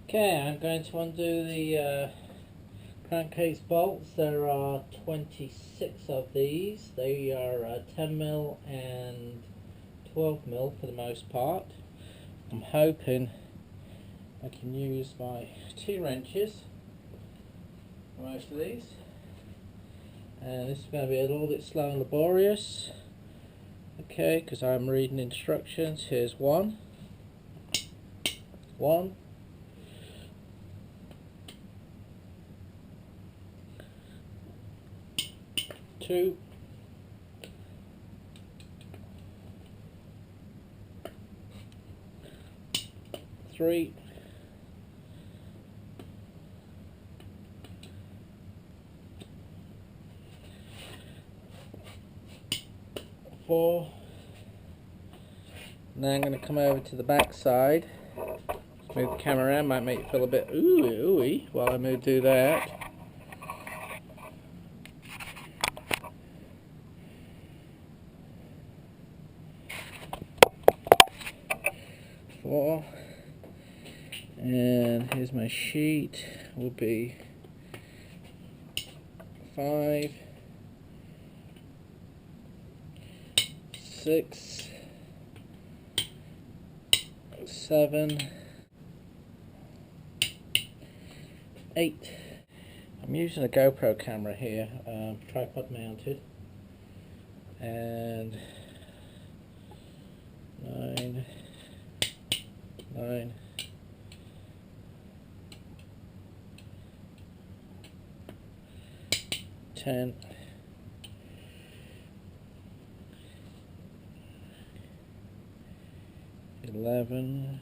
Okay, I'm going to undo the crankcase bolts. There are 26 of these. They are 10mm and 12mm for the most part. I'm hoping I can use my 2 wrenches for most of these. And this is going to be a little bit slow and laborious. Okay, because I'm reading instructions. Here's one. 2, 3, 4. Now I'm going to come over to the back side. Move the camera around, might make it feel a bit ooey while I do that. 4, and here's my sheet. Will be 5, 6, 7, 8. I'm using a GoPro camera here, tripod mounted, and 9, 10, 11,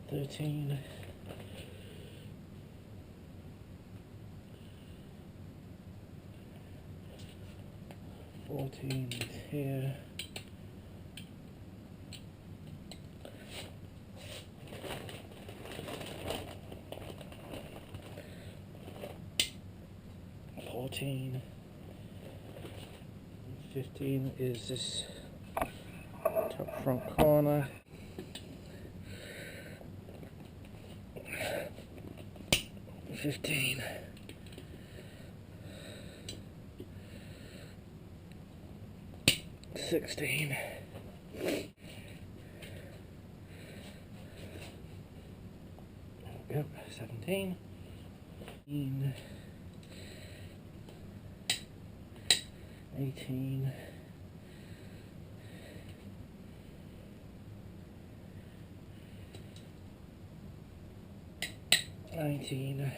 13, 14 is here, 14, 15 is this top front corner, 15, 16, 17, 18, 19,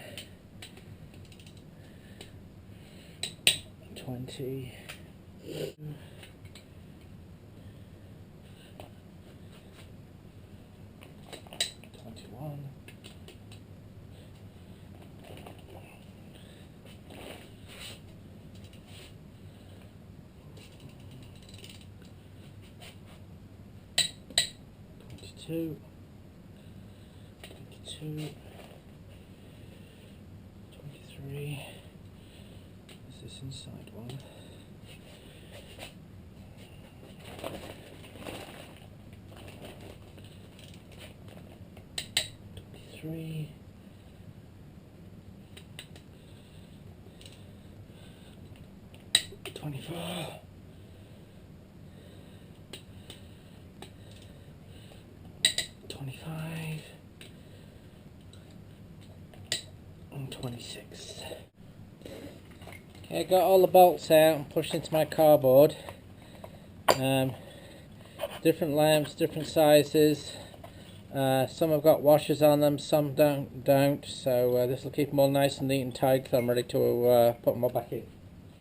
20, 21, 22, 23, is this inside one? 23, 24, 25, and 26. Okay, I got all the bolts out and pushed into my cardboard. Different lamps, different sizes. Some have got washers on them, some don't. So this will keep them all nice and neat and tight. So I'm ready to put them all back in.